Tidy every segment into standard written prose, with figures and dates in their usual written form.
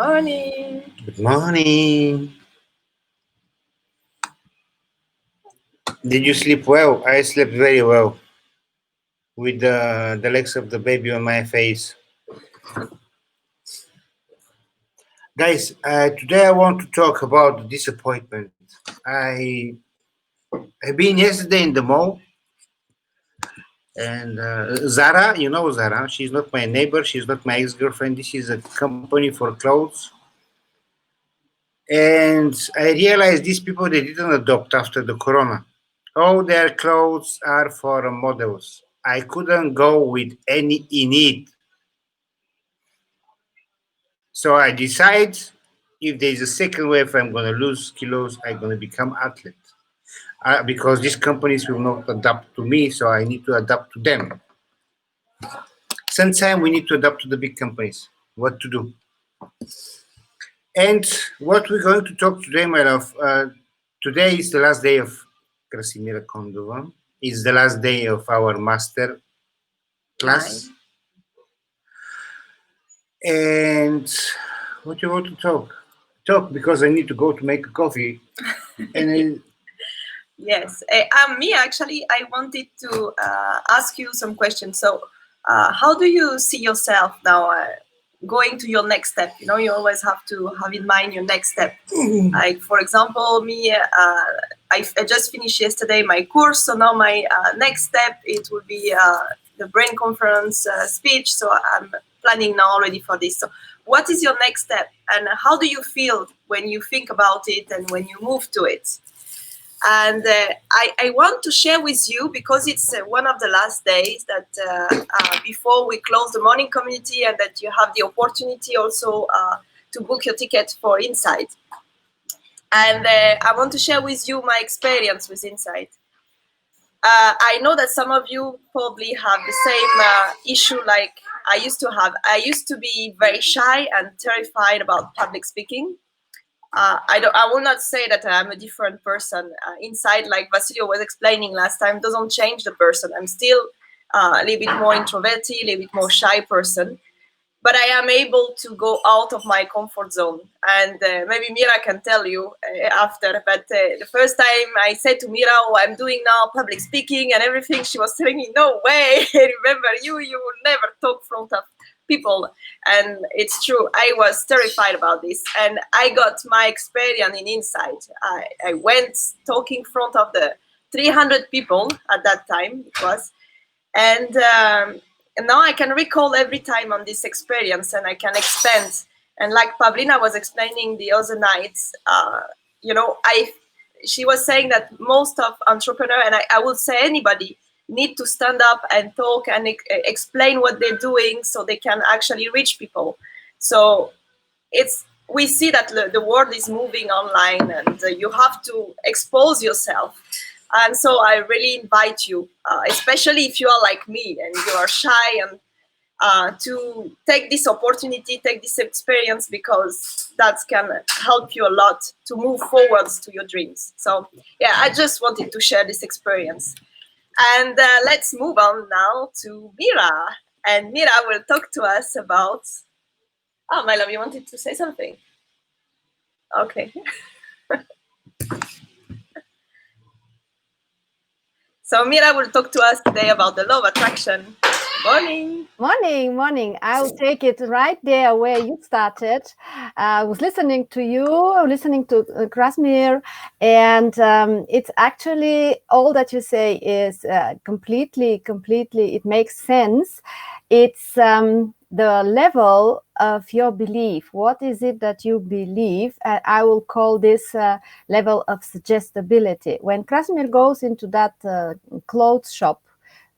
Morning. Good morning. Did you sleep well? I slept very well with the legs of the baby on my face. Guys, today I want to talk about disappointment. I've been yesterday in the mall, and Zara, you know Zara, she's not my neighbor, she's not my ex-girlfriend. This is a company for clothes. And I realized these people, they didn't adopt after the corona. All their clothes are for models. I couldn't go with any in it. So I decide if there's a second wave, I'm going to lose kilos, I'm going to become athlete. Because these companies will not adapt to me, so I need to adapt to them. Sometimes we need to adapt to the big companies. What to do? And what we're going to talk today, my love, today is the last day of Krasimira Kondova. It's the last day of our master class. And what do you want to talk? Talk because I need to go to make a coffee. And Yes. Me, actually, I wanted to ask you some questions. So, how do you see yourself now going to your next step? You know, you always have to have in mind your next step. Like, for example, me, I just finished yesterday my course. So now my next step, it will be the brain conference speech. So I'm planning now already for this. So what is your next step? And how do you feel when you think about it and when you move to it? And I want to share with you, because it's one of the last days that before we close the morning community, and that you have the opportunity also to book your ticket for Inside. And I want to share with you my experience with Inside. I know that some of you probably have the same issue like I used to have. I used to be very shy and terrified about public speaking. I will not say that I'm a different person. Inside, like Vasilio was explaining last time, doesn't change the person. I'm still a little bit more introverted, a little bit more shy person. But I am able to go out of my comfort zone. And maybe Mira can tell you after. But the first time I said to Mira, oh, I'm doing now public speaking and everything, she was telling me, no way, remember you will never talk in front of people. And it's true, I was terrified about this. And I got my experience in Inside. I went talking in front of the 300 people at that time, it was. And now I can recall every time on this experience, and I can expand. And like Pavlina was explaining the other night, she was saying that most of entrepreneurs, and I would say anybody, need to stand up and talk and explain what they're doing so they can actually reach people. So we see that the world is moving online, and you have to expose yourself. And so I really invite you, especially if you are like me and you are shy, and to take this opportunity, take this experience, because that can help you a lot to move forwards to your dreams. So yeah, I just wanted to share this experience. And let's move on now to Mira. And Mira will talk to us about... Oh, my love, you wanted to say something? Okay. So Mira will talk to us today about the law of attraction. Morning. Morning. I'll take it right there where you started. I was listening to you, listening to Krasimir, and it's actually all that you say is completely, it makes sense. It's the level of your belief. What is it that you believe? I will call this level of suggestibility. When Krasimir goes into that clothes shop,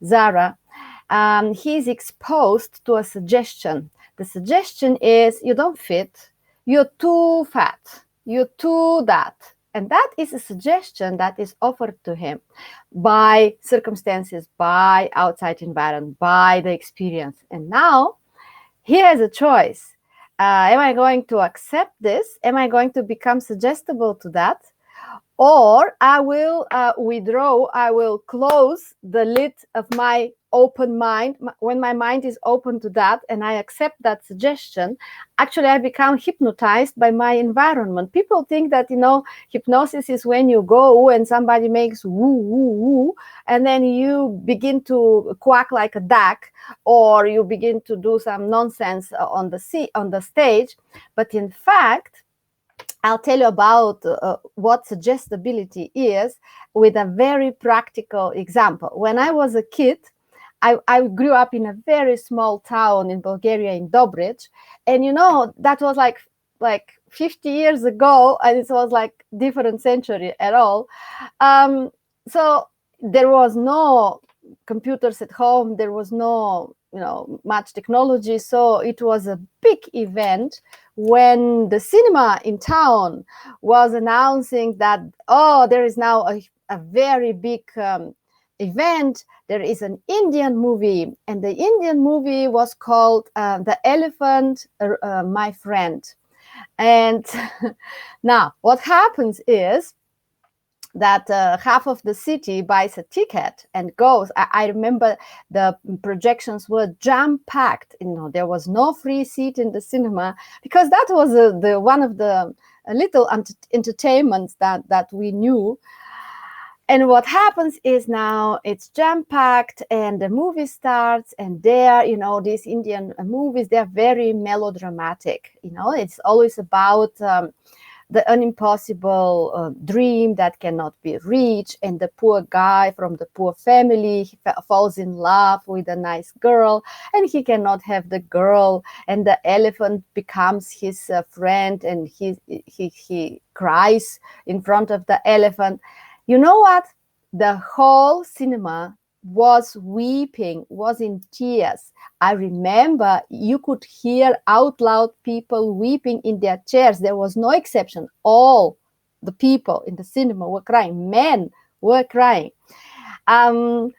Zara, he's exposed to a suggestion. The suggestion is, you don't fit, you're too fat, you're too that. And that is a suggestion that is offered to him by circumstances, by outside environment, by the experience. And now he has a choice. Am I going to accept this? Am I going to become suggestible to that? Or I will withdraw, I will close the lid of my open mind, when my mind is open to that and I accept that suggestion, actually I become hypnotized by my environment. People think that, hypnosis is when you go and somebody makes woo, woo, woo, and then you begin to quack like a duck, or you begin to do some nonsense on the stage. But in fact, I'll tell you about what suggestibility is with a very practical example. When I was a kid, I grew up in a very small town in Bulgaria, in Dobrich, and that was like 50 years ago, and it was like different century at all. So there was no computers at home, there was no much technology, so it was a big event when the cinema in town was announcing that, there is now a very big event. There is an Indian movie, and the Indian movie was called The Elephant, My Friend. And now what happens is that half of the city buys a ticket and goes. I remember the projections were jam-packed. There was no free seat in the cinema, because that was the one of the little entertainments that we knew. And what happens is now it's jam-packed and the movie starts, and there, these Indian movies, they're very melodramatic. It's always about the unimpossible dream that cannot be reached, and the poor guy from the poor family, he falls in love with a nice girl, and he cannot have the girl, and the elephant becomes his friend, and he cries in front of the elephant. You know what? The whole cinema was weeping, was in tears. I remember you could hear out loud people weeping in their chairs. There was no exception. All the people in the cinema were crying. Men were crying. And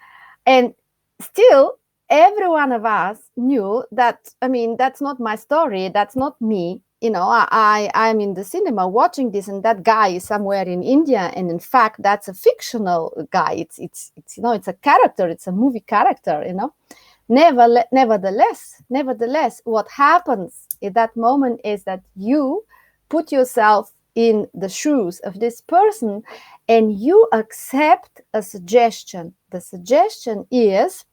still, every one of us knew that, that's not my story. That's not me. I'm in the cinema watching this, and that guy is somewhere in India, and in fact, that's a fictional guy. It's it's a character. It's a movie character. Nevertheless, what happens at that moment is that you put yourself in the shoes of this person, and you accept a suggestion. The suggestion is,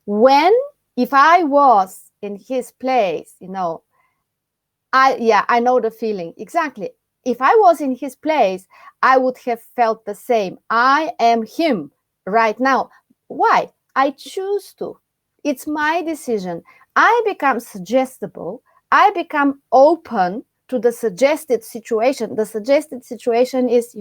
if I was in his place, I know the feeling exactly. If I was in his place, I would have felt the same. I am him right now. Why? I choose to. It's my decision. I become suggestible. I become open to the suggested situation. The suggested situation is,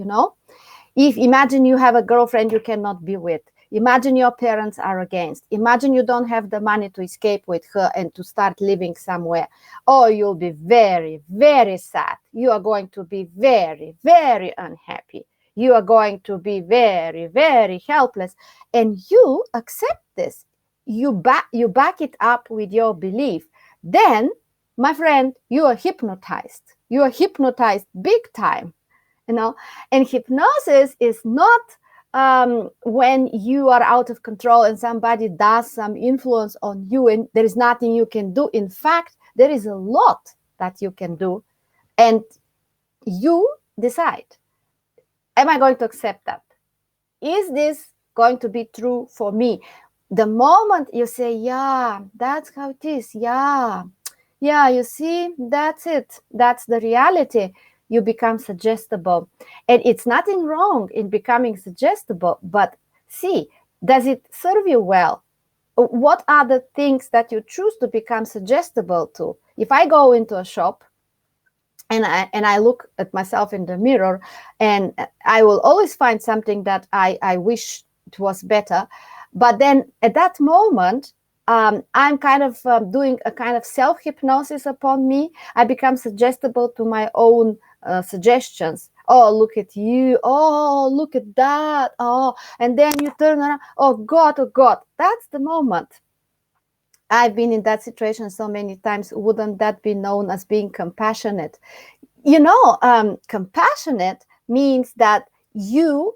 if imagine you have a girlfriend you cannot be with. Imagine your parents are against. Imagine you don't have the money to escape with her and to start living somewhere. Oh, you'll be very, very sad. You are going to be very, very unhappy. You are going to be very, very helpless. And you accept this. You back it up with your belief. Then, my friend, you are hypnotized. You are hypnotized big time. And hypnosis is not when you are out of control and somebody does some influence on you and there is nothing you can do. In fact, there is a lot that you can do, and you decide, am I going to accept that? Is this going to be true for me? The moment you say, yeah, that's how it is. Yeah, you see, that's it. That's the reality. You become suggestible. And it's nothing wrong in becoming suggestible, but see, does it serve you well? What are the things that you choose to become suggestible to? If I go into a shop and I look at myself in the mirror, and I will always find something that I wish it was better. But then at that moment, I'm kind of doing a kind of self-hypnosis upon me. I become suggestible to my own suggestions. Oh, look at you. Oh, look at that. Oh, and then you turn around. Oh God. That's the moment. I've been in that situation so many times. Wouldn't that be known as being compassionate? Compassionate means that you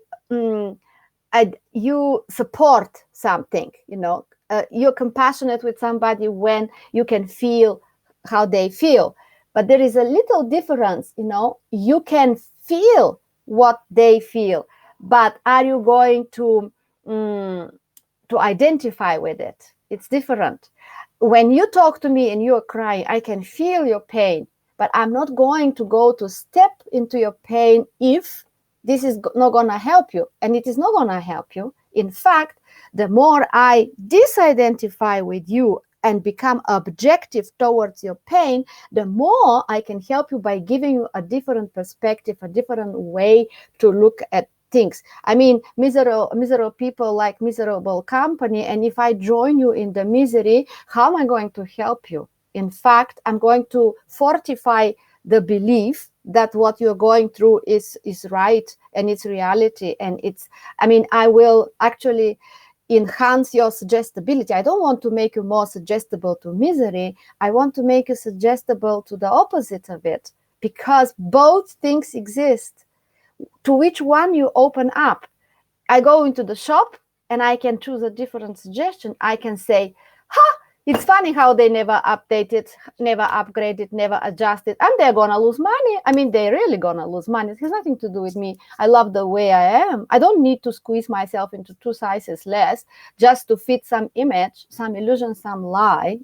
you support something, you're compassionate with somebody when you can feel how they feel. But there is a little difference, you can feel what they feel, but are you going to identify with it? It's different. When you talk to me and you're crying, I can feel your pain, but I'm not going to go to step into your pain if this is not going to help you. And it is not going to help you. In fact, the more I disidentify with you and become objective towards your pain, the more I can help you by giving you a different perspective, a different way to look at things. I mean, miserable people like miserable company. And if I join you in the misery, how am I going to help you? In fact, I'm going to fortify the belief that what you're going through is right and it's reality. And I will actually enhance your suggestibility. I don't want to make you more suggestible to misery. I want to make you suggestible to the opposite of it, because both things exist. To which one you open up? I go into the shop and I can choose a different suggestion. I can say, it's funny how they never updated, never upgraded, never adjusted, and they're going to lose money. I mean, they're really going to lose money. It has nothing to do with me. I love the way I am. I don't need to squeeze myself into 2 sizes less just to fit some image, some illusion, some lie,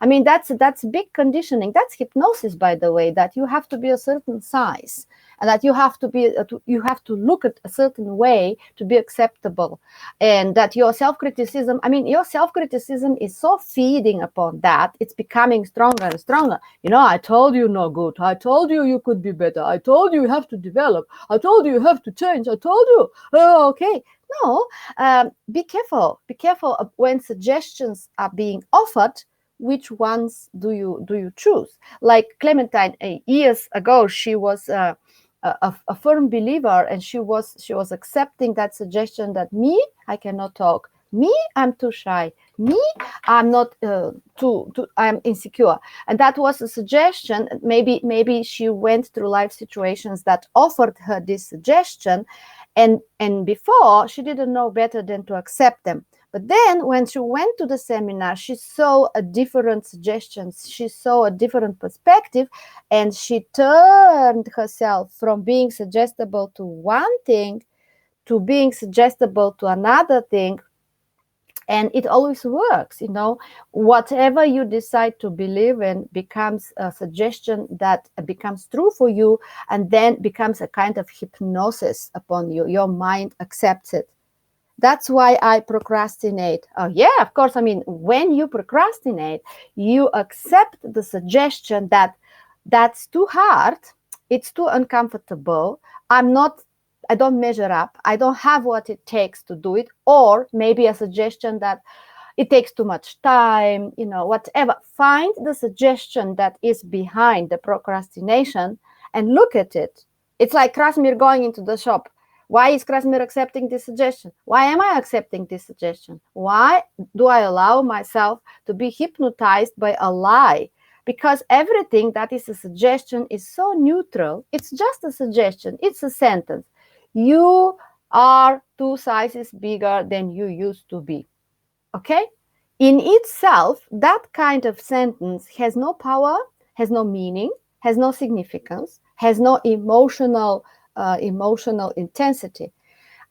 I mean, that's big conditioning. That's hypnosis, by the way, that you have to be a certain size and that you have to look at a certain way to be acceptable. And that your self-criticism is so feeding upon that. It's becoming stronger and stronger. I told you no good. I told you you could be better. I told you you have to develop. I told you you have to change. I told you. Oh, okay. No, be careful. Be careful when suggestions are being offered. Which ones do you choose? Like Clementine, years ago, she was a firm believer, and she was accepting that suggestion that I cannot talk. I'm too shy. I'm not I'm insecure. And that was a suggestion. Maybe she went through life situations that offered her this suggestion, and before she didn't know better than to accept them. But then when she went to the seminar, she saw a different suggestions. She saw a different perspective, and she turned herself from being suggestible to one thing to being suggestible to another thing. And it always works, whatever you decide to believe in becomes a suggestion that becomes true for you, and then becomes a kind of hypnosis upon you. Your mind accepts it. That's why I procrastinate. Oh, yeah, of course. I mean, when you procrastinate, you accept the suggestion that that's too hard. It's too uncomfortable. I don't measure up. I don't have what it takes to do it. Or maybe a suggestion that it takes too much time, whatever. Find the suggestion that is behind the procrastination and look at it. It's like Krasimir going into the shop. Why is Krasimir accepting this suggestion? Why am I accepting this suggestion? Why do I allow myself to be hypnotized by a lie? Because everything that is a suggestion is so neutral. It's just a suggestion. It's a sentence. You are 2 sizes bigger than you used to be. Okay? In itself, that kind of sentence has no power, has no meaning, has no significance, has no emotional intensity,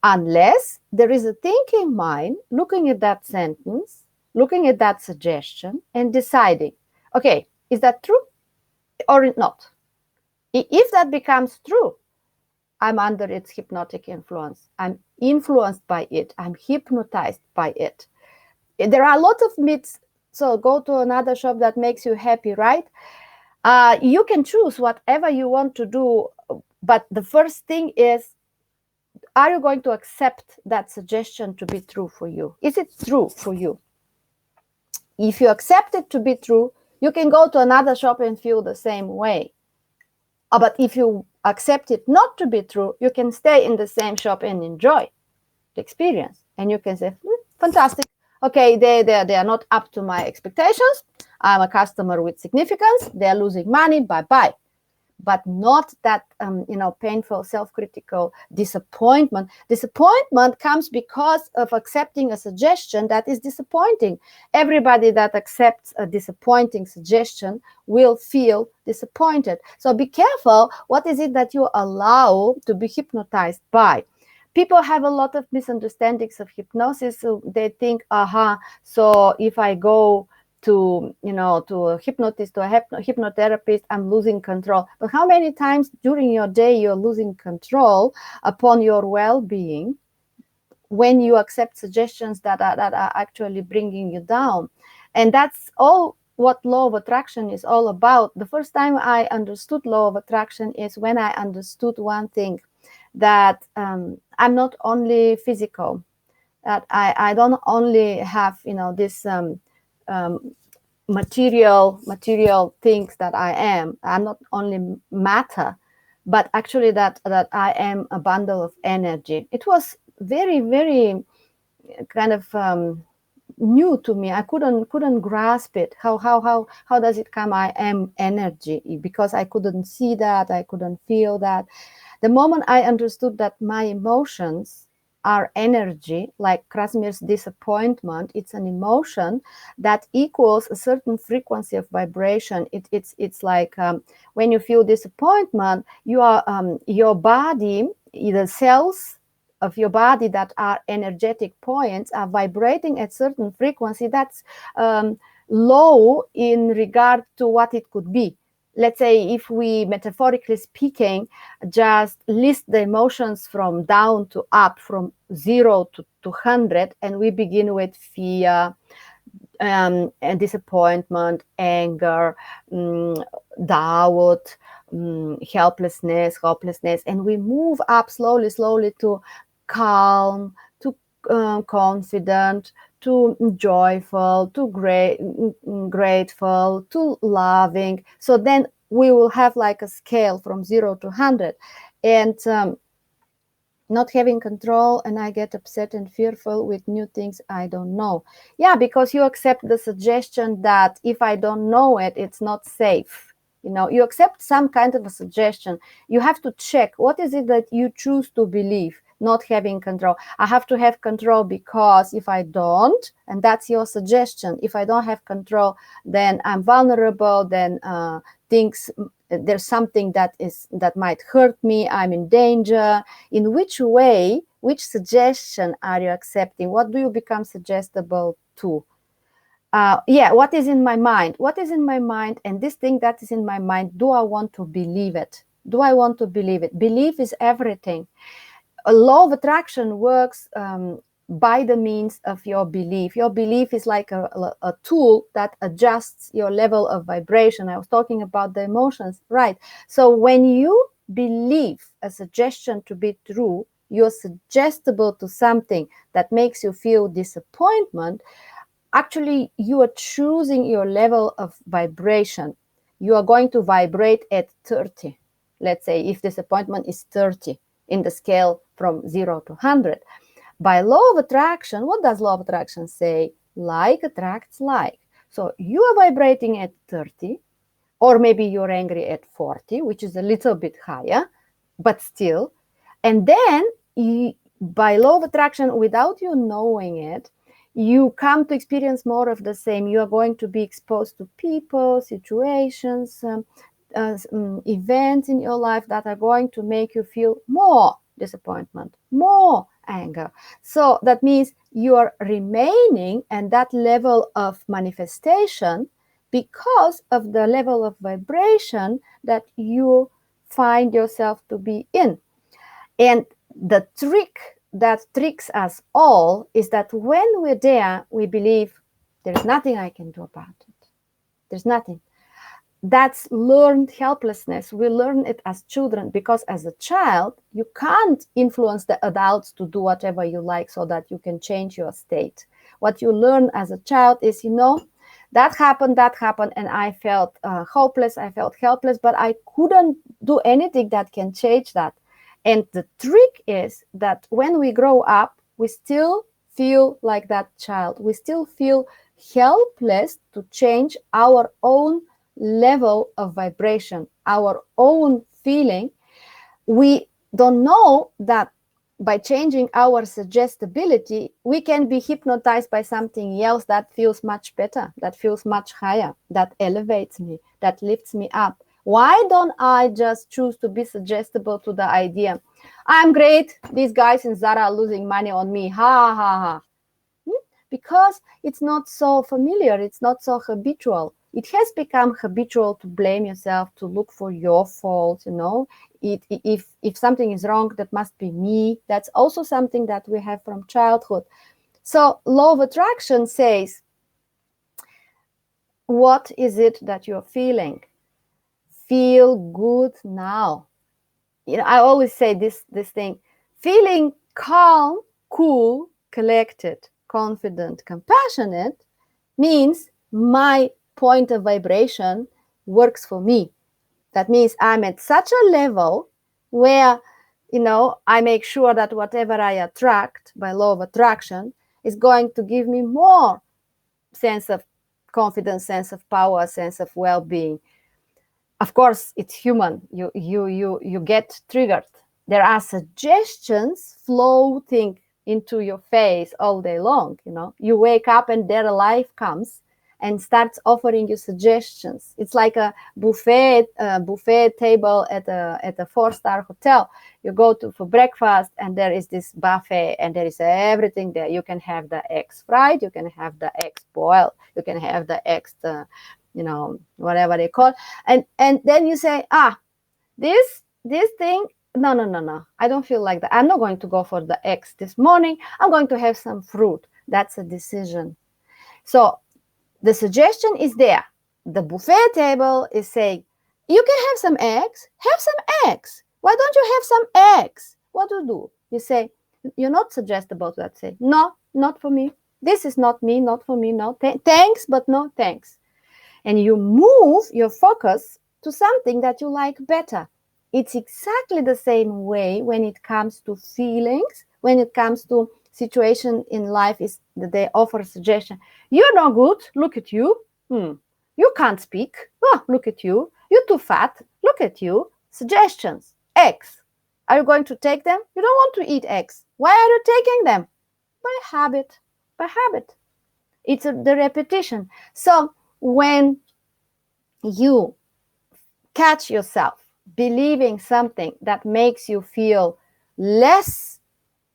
unless there is a thinking mind looking at that sentence, looking at that suggestion, and deciding, okay, is that true or not? If that becomes true, I'm under its hypnotic influence. I'm influenced by it. I'm hypnotized by it. There are a lot of myths. So go to another shop that makes you happy, right? You can choose whatever you want to do. But the first thing is, are you going to accept that suggestion to be true for you? Is it true for you? If you accept it to be true, you can go to another shop and feel the same way. But if you accept it not to be true, you can stay in the same shop and enjoy the experience. And you can say, fantastic. Okay, they are not up to my expectations. I'm a customer with significance. They're losing money. Bye-bye. but not that painful, self-critical disappointment. Disappointment comes because of accepting a suggestion that is disappointing. Everybody that accepts a disappointing suggestion will feel disappointed. So be careful, what is it that you allow to be hypnotized by? People have a lot of misunderstandings of hypnosis. So they think, so if I go to a hypnotist, to a hypnotherapist, I'm losing control. But how many times during your day you're losing control upon your well-being when you accept suggestions that are actually bringing you down? And that's all what law of attraction is all about. The first time I understood law of attraction is when I understood one thing, that I'm not only physical, that I don't only have this material things that I am. I'm not only matter, but actually that I am a bundle of energy. It was very, very kind of new to me. I couldn't grasp it. How does it come? I am energy, because I couldn't see that, I couldn't feel that. The moment I understood that my emotions are energy, like Krasimir's disappointment, it's an emotion that equals a certain frequency of vibration. It's like when you feel disappointment, you are your body, the cells of your body that are energetic points are vibrating at certain frequency that's low in regard to what it could be. Let's say, if we, metaphorically speaking, just list the emotions from down to up, from 0 to 100, and we begin with fear, and disappointment, anger, doubt, helplessness, hopelessness, and we move up slowly to calm, to confident, to joyful, to grateful, to loving. So then we will have like a scale from 0 to 100, and not having control, and I get upset and fearful with new things I don't know. Yeah, because you accept the suggestion that if I don't know it, it's not safe. You accept some kind of a suggestion. You have to check, what is it that you choose to believe? Not having control. I have to have control because if I don't, and that's your suggestion, if I don't have control, then I'm vulnerable, then there's something that might hurt me, I'm in danger. In which way, which suggestion are you accepting? What do you become suggestible to? What is in my mind? What is in my mind? And this thing that is in my mind, do I want to believe it? Do I want to believe it? Belief is everything. A law of attraction works by the means of your belief. Your belief is like a tool that adjusts your level of vibration. I was talking about the emotions, right? So when you believe a suggestion to be true, you're suggestible to something that makes you feel disappointment. Actually, you are choosing your level of vibration. You are going to vibrate at 30. Let's say if disappointment is 30 in the scale from 0 to 100. By law of attraction, what does law of attraction say? Like attracts like. So you are vibrating at 30, or maybe you're angry at 40, which is a little bit higher, but still. And then by law of attraction, without you knowing it, you come to experience more of the same. You are going to be exposed to people, situations, events in your life that are going to make you feel more disappointment, more anger. So that means you are remaining at that level of manifestation because of the level of vibration that you find yourself to be in. And the trick that tricks us all is that when we're there, we believe there's nothing I can do about it. There's nothing. That's learned helplessness. We learn it as children because as a child, you can't influence the adults to do whatever you like so that you can change your state. What you learn as a child is, that happened, and I felt hopeless, I felt helpless, but I couldn't do anything that can change that. And the trick is that when we grow up, we still feel like that child. We still feel helpless to change our own level of vibration, our own feeling, we don't know that by changing our suggestibility, we can be hypnotized by something else that feels much better, that feels much higher, that elevates me, that lifts me up. Why don't I just choose to be suggestible to the idea, I'm great, these guys in Zara are losing money on me, ha ha ha. Because it's not so familiar, it's not so habitual. It has become habitual to blame yourself, to look for your fault, you know. If something is wrong, that must be me. That's also something that we have from childhood. So law of attraction says, what is it that you're feeling? Feel good now. You know, I always say this thing, feeling calm, cool, collected, confident, compassionate means my point of vibration works for me. That means I'm at such a level where, you know, I make sure that whatever I attract by law of attraction is going to give me more sense of confidence, sense of power, sense of well-being. Of course, it's human. You get triggered. There are suggestions floating into your face all day long. You know, you wake up and their life comes and starts offering you suggestions. It's like a buffet table at a 4-star hotel. You go to for breakfast and there is this buffet and there is everything there. You can have the eggs fried, you can have the eggs boiled, you can have the eggs, you know, whatever they call. And then you say, this thing, no, I don't feel like that. I'm not going to go for the eggs this morning. I'm going to have some fruit. That's a decision. So the suggestion is there. The buffet table is saying, you can have some eggs. Have some eggs. Why don't you have some eggs? What do? You say, you're not suggestible to that. Say, no, not for me. This is not me, not for me. No, thanks, but no thanks. And you move your focus to something that you like better. It's exactly the same way when it comes to feelings, when it comes to situation in life, is that they offer a suggestion. You're no good. Look at you. You can't speak. Oh, look at you. You're too fat. Look at you. Suggestions. Eggs. Are you going to take them? You don't want to eat eggs. Why are you taking them? By habit. By habit. It's the repetition. So when you catch yourself believing something that makes you feel less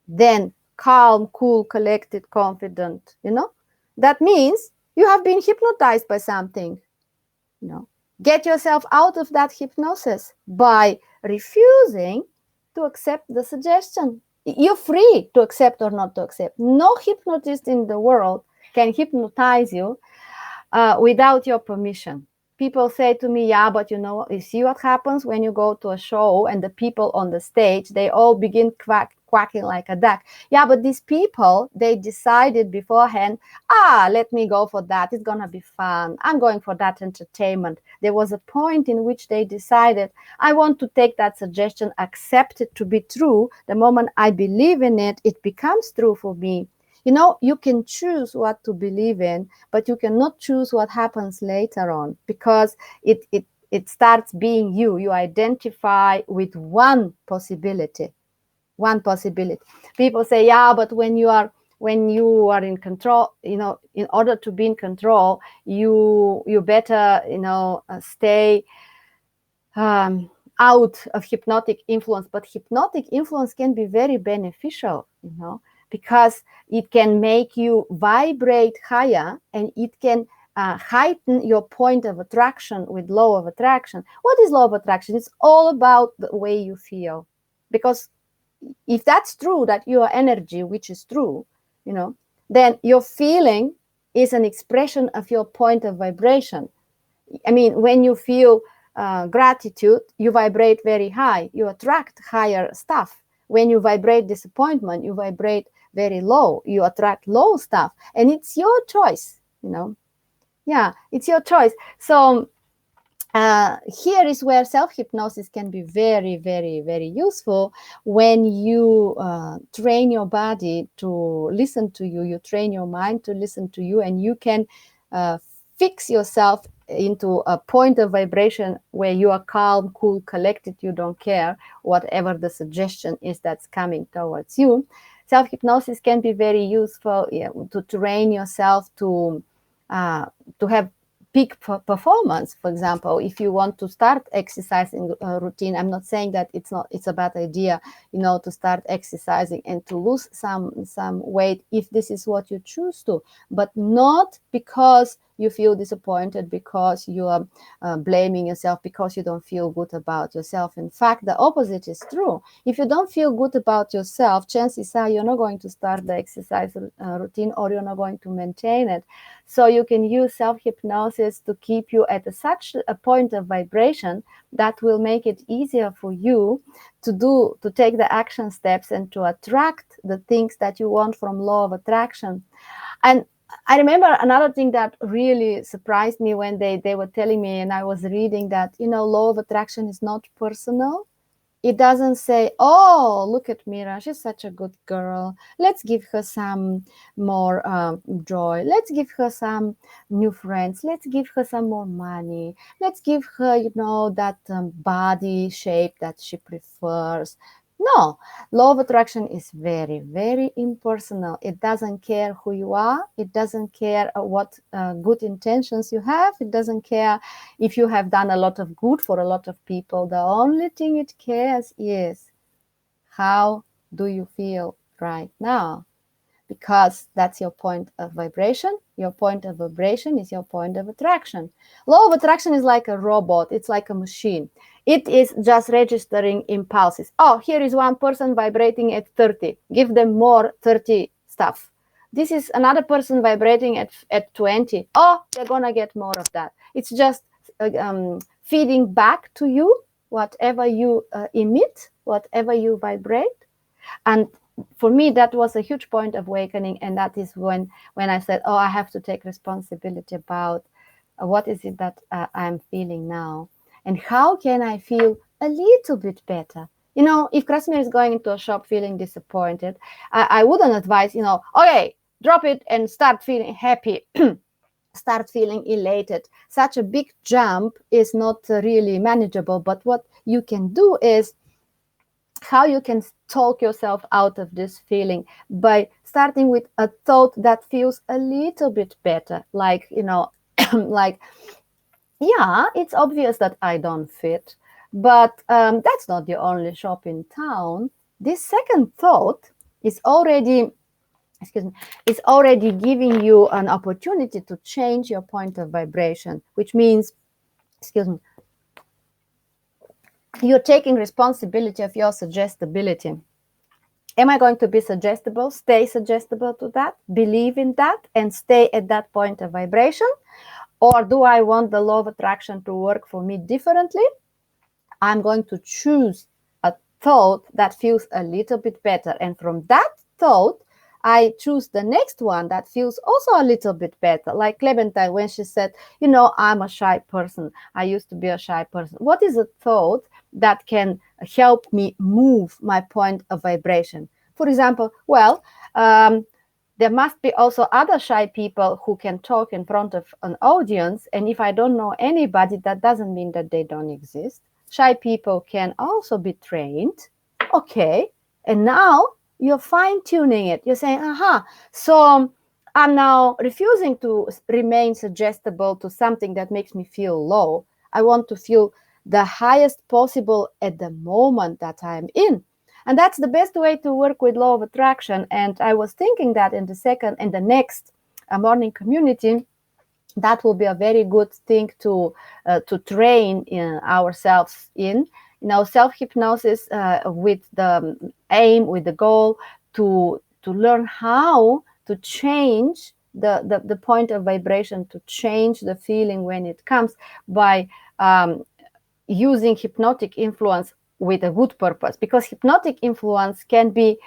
than calm, cool, collected, confident, you know, that means you have been hypnotized by something. You know, get yourself out of that hypnosis by refusing to accept the suggestion. You're free to accept or not to accept. No hypnotist in the world can hypnotize you without your permission. People say to me, yeah, but you see what happens when you go to a show and the people on the stage, they all begin quacking like a duck. Yeah, but these people, they decided beforehand, let me go for that. It's going to be fun. I'm going for that entertainment. There was a point in which they decided, I want to take that suggestion, accept it to be true. The moment I believe in it, it becomes true for me. You know, you can choose what to believe in, but you cannot choose what happens later on, because it starts being you. You identify with one possibility. One possibility. People say, yeah, but when you are in control, you know, in order to be in control, you better, you know, stay out of hypnotic influence. But hypnotic influence can be very beneficial, you know, because it can make you vibrate higher and it can heighten your point of attraction with law of attraction. What is law of attraction? It's all about the way you feel. Because if that's true, that you are energy, which is true, you know, then your feeling is an expression of your point of vibration. I mean, when you feel gratitude, you vibrate very high. You attract higher stuff. When you vibrate disappointment, you vibrate very low. You attract low stuff. And it's your choice, you know. Yeah, it's your choice. So here is where self-hypnosis can be very, very, very useful. When you train your body to listen to you, you train your mind to listen to you, and you can fix yourself into a point of vibration where you are calm, cool, collected, you don't care whatever the suggestion is that's coming towards you. Self-hypnosis can be very useful to train yourself to have peak performance. For example, if you want to start exercising routine, I'm not saying that it's a bad idea, to start exercising and to lose some weight if this is what you choose to, but not because you feel disappointed, because you are blaming yourself, because you don't feel good about yourself. In fact, the opposite is true. If you don't feel good about yourself, chances are you're not going to start the exercise routine, or you're not going to maintain it. So you can use self-hypnosis to keep you at such a point of vibration that will make it easier for you to take the action steps and to attract the things that you want from law of attraction. And I remember another thing that really surprised me when they were telling me, and I was reading that, law of attraction is not personal. It doesn't say, oh, look at Mira, she's such a good girl. Let's give her some more joy. Let's give her some new friends. Let's give her some more money. Let's give her, that body shape that she prefers. No, law of attraction is very, very impersonal. It doesn't care who you are. It doesn't care what good intentions you have. It doesn't care if you have done a lot of good for a lot of people. The only thing it cares is, how do you feel right now? Because that's your point of vibration. Your point of vibration is your point of attraction. Law of attraction is like a robot. It's like a machine. It is just registering impulses. Oh, here is one person vibrating at 30. Give them more 30 stuff. This is another person vibrating at 20. Oh, they're going to get more of that. It's just feeding back to you whatever you emit, whatever you vibrate. And for me, that was a huge point of awakening. And that is when I said, oh, I have to take responsibility about what is it that I'm feeling now. And how can I feel a little bit better? If Krasimir is going into a shop feeling disappointed, I wouldn't advise, okay, drop it and start feeling happy. Start feeling elated. Such a big jump is not really manageable. But what you can do is, how you can talk yourself out of this feeling by starting with a thought that feels a little bit better. Like, like, yeah, it's obvious that I don't fit, but that's not the only shop in town. This second thought is already giving you an opportunity to change your point of vibration, which means, you're taking responsibility of your suggestibility. Am I going to be suggestible? Stay suggestible to that, believe in that, and stay at that point of vibration? Or do I want the law of attraction to work for me differently? I'm going to choose a thought that feels a little bit better. And from that thought, I choose the next one that feels also a little bit better. Like Clementine, when she said, I'm a shy person. I used to be a shy person. What is a thought that can help me move my point of vibration? For example, there must be also other shy people who can talk in front of an audience. And if I don't know anybody, that doesn't mean that they don't exist. Shy people can also be trained. Okay. And now you're fine-tuning it. You're saying, so I'm now refusing to remain suggestible to something that makes me feel low. I want to feel the highest possible at the moment that I'm in. And that's the best way to work with law of attraction. And I was thinking that in the next morning community, that will be a very good thing to train ourselves in. Self-hypnosis with the aim, with the goal to learn how to change the point of vibration, to change the feeling when it comes by using hypnotic influence with a good purpose. Because hypnotic influence can be,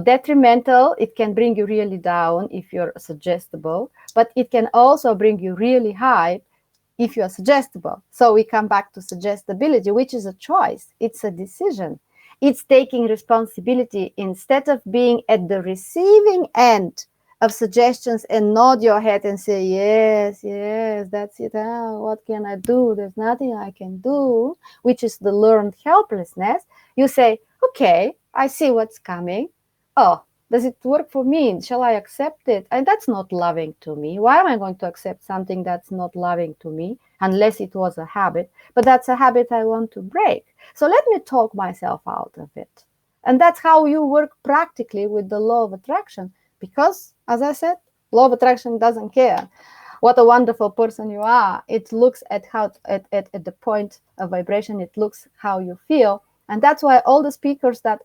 detrimental. It can bring you really down if you're suggestible, but it can also bring you really high if you are suggestible. So we come back to suggestibility, which is a choice. It's a decision. It's taking responsibility instead of being at the receiving end of suggestions and nod your head and say, yes, yes, that's it. What can I do? There's nothing I can do, which is the learned helplessness. You say, okay, I see what's coming. Oh, does it work for me? Shall I accept it? And that's not loving to me. Why am I going to accept something that's not loving to me? Unless it was a habit. But that's a habit I want to break. So let me talk myself out of it. And that's how you work practically with the law of attraction. Because, as I said, law of attraction doesn't care what a wonderful person you are. It looks at how at the point of vibration, it looks how you feel. And that's why all the speakers that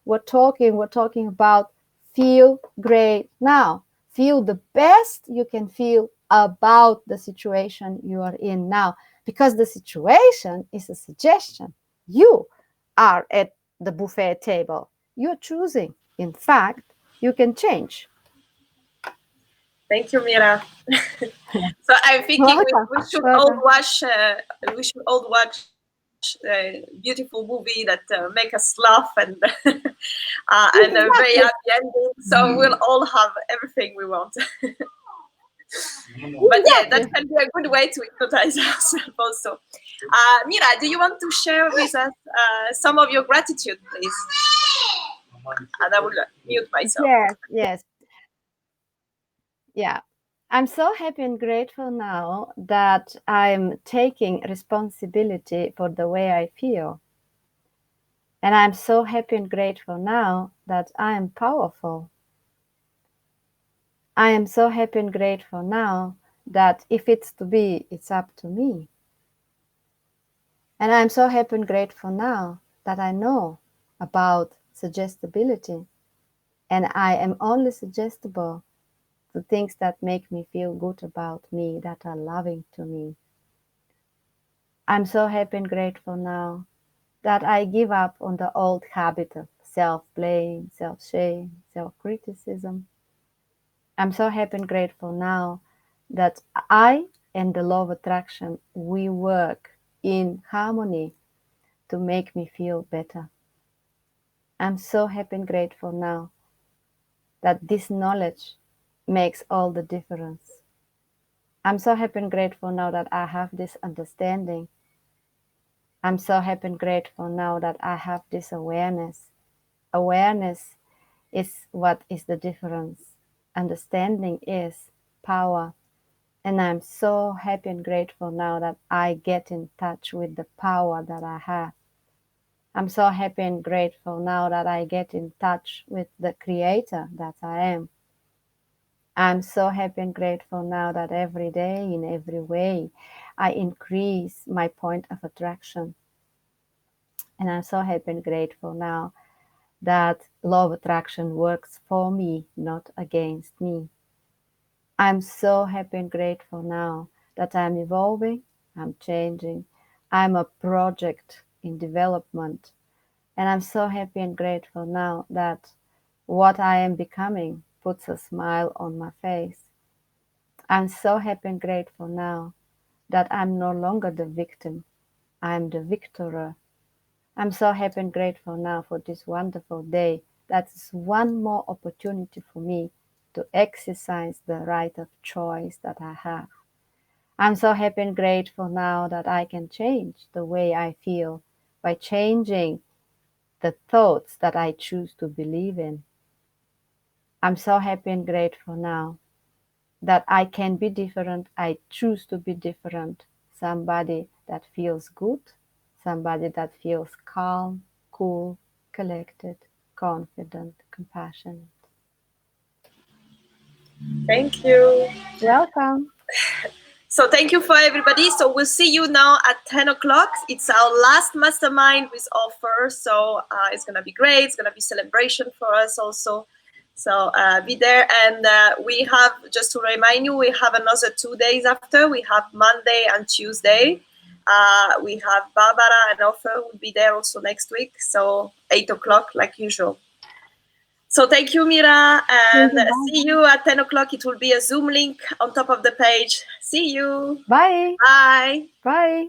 we're talking about feel great now. Feel the best you can feel about the situation you are in now. Because the situation is a suggestion. You are at the buffet table. You're choosing. In fact, you can change. Thank you, Mira. So I'm thinking we should all watch. A beautiful movie that make us laugh and and a very happy ending. So we'll all have everything we want. But yeah, that can be a good way to hypnotize ourselves also. Mira, do you want to share with us some of your gratitude, please? And I will mute myself. Yes. Yeah. I'm so happy and grateful now that I'm taking responsibility for the way I feel. And I'm so happy and grateful now that I am powerful. I am so happy and grateful now that if it's to be, it's up to me. And I'm so happy and grateful now that I know about suggestibility. And I am only suggestible to things that make me feel good about me, that are loving to me. I'm so happy and grateful now that I give up on the old habit of self-blame, self-shame, self-criticism. I'm so happy and grateful now that I and the law of attraction, we work in harmony to make me feel better. I'm so happy and grateful now that this knowledge makes all the difference. I'm so happy and grateful now that I have this understanding. I'm so happy and grateful now that I have this awareness. Awareness is what is the difference. Understanding is power. And I'm so happy and grateful now that I get in touch with the power that I have. I'm so happy and grateful now that I get in touch with the creator that I am. I'm so happy and grateful now that every day, in every way, I increase my point of attraction. And I'm so happy and grateful now that law of attraction works for me, not against me. I'm so happy and grateful now that I'm evolving, I'm changing, I'm a project in development. And I'm so happy and grateful now that what I am becoming puts a smile on my face. I'm so happy and grateful now that I'm no longer the victim, I'm the victor. I'm so happy and grateful now for this wonderful day. That's one more opportunity for me to exercise the right of choice that I have. I'm so happy and grateful now that I can change the way I feel by changing the thoughts that I choose to believe in. I'm so happy and grateful now that I can be different. I choose to be different. Somebody that feels good, somebody that feels calm, cool, collected, confident, compassionate. Thank you. Welcome. So thank you for everybody. So we'll see you now at 10 o'clock. It's our last mastermind with offer. So it's going to be great. It's going to be celebration for us also. So be there. And we have, just to remind you, we have another 2 days after. We have Monday and Tuesday. We have Barbara and Offer will be there also next week. So 8 o'clock like usual. So thank you, Mira, and see you at 10 o'clock. It will be a Zoom link on top of the page. See you. Bye. Bye. Bye.